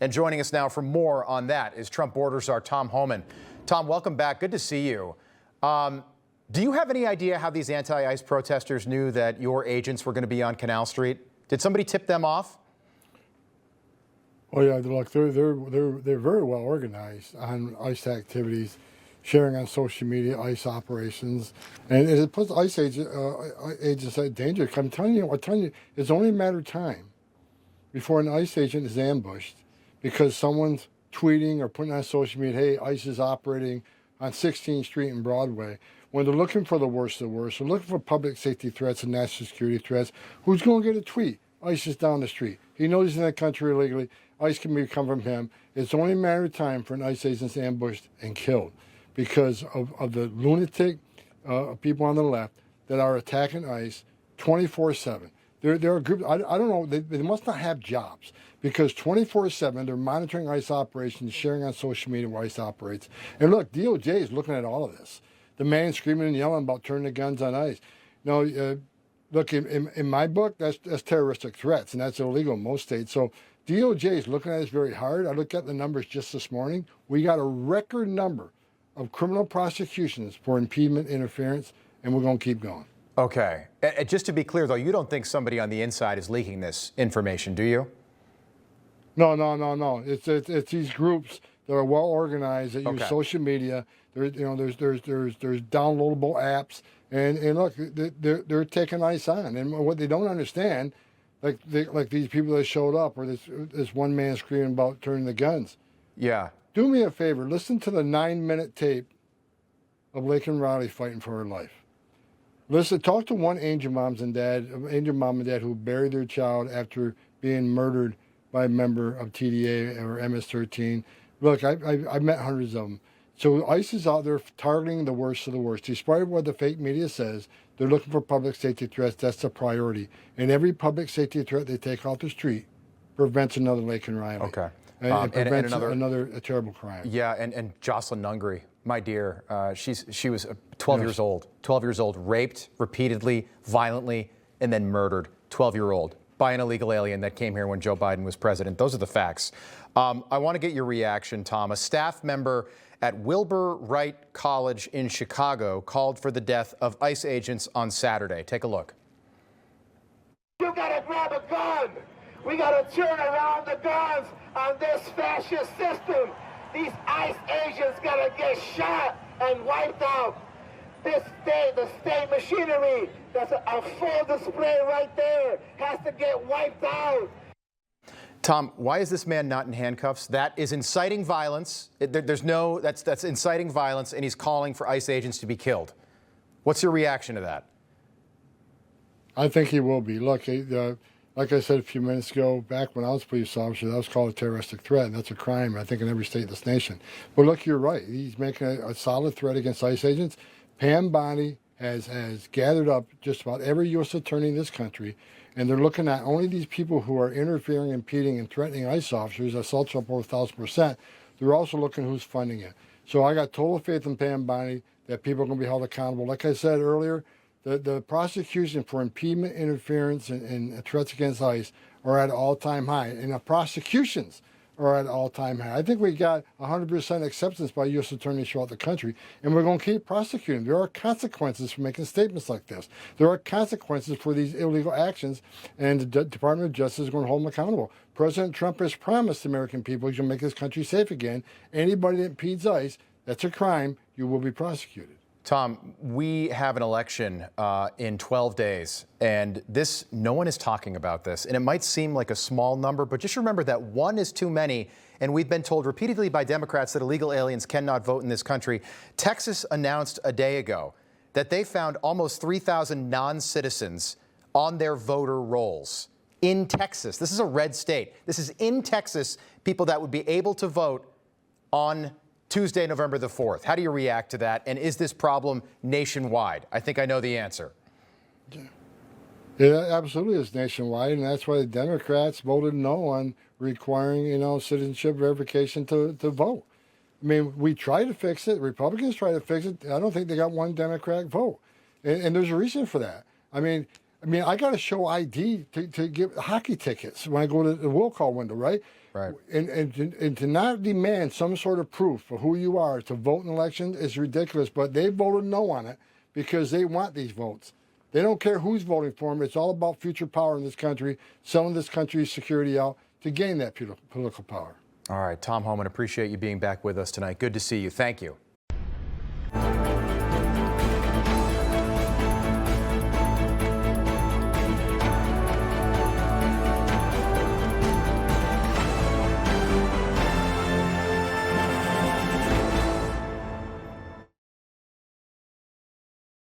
And joining us now for more on that is Trump border czar Tom Homan. Tom, welcome back. Good to see you. Do you have any idea how these anti-ICE protesters knew that your agents were going to be on Canal Street? Did somebody tip them off? Oh yeah, look, they're very well organized on ICE activities, sharing on social media ICE operations, and it puts ICE agents at danger. I'm telling you, it's only a matter of time before an ICE agent is ambushed because someone's tweeting or putting on social media, "Hey, ICE is operating on 16th Street and Broadway." When they're looking for the worst of the worst, they're looking for public safety threats and national security threats. Who's going to get a tweet? ICE is down the street. He knows he's in that country illegally. ICE can come from him. It's only a matter of time for an ICE agent ambushed and killed because of the lunatic people on the left that are attacking ICE 24/7. They're a group, I don't know, they must not have jobs because 24/7 they're monitoring ICE operations, sharing on social media where ICE operates. And look, DOJ is looking at all of this. The man screaming and yelling about turning the guns on ICE. No, look, in my book, that's terroristic threats, and that's illegal in most states. So DOJ is looking at this very hard. I looked at the numbers just this morning. We got a record number of criminal prosecutions for impediment interference, and we're going to keep going. Okay. Just to be clear, though, you don't think somebody on the inside is leaking this information, do you? No. It's these groups that are well organized that use social media. There's downloadable apps, and look, they're taking ICE on. And what they don't understand, like these people that showed up, or this one man screaming about turning the guns. Yeah. Do me a favor, listen to the 9-minute tape of Laken Riley fighting for her life. Listen, talk to one angel mom and dad who buried their child after being murdered by a member of TDA or MS-13. Look, I met hundreds of them. So ICE is out there targeting the worst of the worst. Despite what the fake media says, they're looking for public safety threats. That's the priority. And every public safety threat they take off the street prevents another Laken Riley. Okay. And prevents another terrible crime. Yeah, and Jocelyn Nungry, my dear, she was 12 years old. 12 years old, raped repeatedly, violently, and then murdered. 12-year-old by an illegal alien that came here when Joe Biden was president. Those are the facts. I want to get your reaction, Tom. A staff member at Wilbur Wright College in Chicago called for the death of ICE agents on Saturday. Take a look. You gotta grab a gun. We gotta turn around the guns on this fascist system. These ICE agents gotta get shot and wiped out. The state machinery, that's a full display right there, has to get wiped out. Tom, why is this man not in handcuffs? That is inciting violence. That's inciting violence, and he's calling for ICE agents to be killed. What's your reaction to that? I think he will be. Look, like I said a few minutes ago, back when I was a police officer, that was called a terroristic threat, and that's a crime, I think, in every state in this nation. But look, you're right. He's making a solid threat against ICE agents. Pam Bondi has gathered up just about every U.S. attorney in this country, and they're looking at only these people who are interfering, impeding, and threatening ICE officers. Assaults up over 1,000%. They're also looking who's funding it. So I got total faith in Pam Bondi that people are going to be held accountable. Like I said earlier, the prosecution for impediment, interference, and threats against ICE are at an all-time high, and the prosecutions are at an all-time high. I think we got 100% acceptance by U.S. attorneys throughout the country, and we're going to keep prosecuting. There are consequences for making statements like this. There are consequences for these illegal actions, and the Department of Justice is going to hold them accountable. President Trump has promised the American people he's going to make this country safe again. Anybody that impedes ICE, that's a crime. You will be prosecuted. Tom, we have an election in 12 days, and no one is talking about this. And it might seem like a small number, but just remember that one is too many. And we've been told repeatedly by Democrats that illegal aliens cannot vote in this country. Texas announced a day ago that they found almost 3,000 non-citizens on their voter rolls in Texas. This is a red state. This is in Texas, people that would be able to vote on Tuesday, November the 4th. How do you react to that? And is this problem nationwide? I think I know the answer. It absolutely is nationwide, and that's why the Democrats voted no on requiring, citizenship verification to vote. I mean, we tried to fix it. Republicans tried to fix it. I don't think they got one Democratic vote. And there's a reason for that. I mean, I mean, I got to show ID to get hockey tickets when I go to the will call window, right? Right. And to not demand some sort of proof for who you are to vote in elections is ridiculous. But they voted no on it because they want these votes. They don't care who's voting for them. It's all about future power in this country, selling this country's security out to gain that political power. All right, Tom Homan, appreciate you being back with us tonight. Good to see you. Thank you.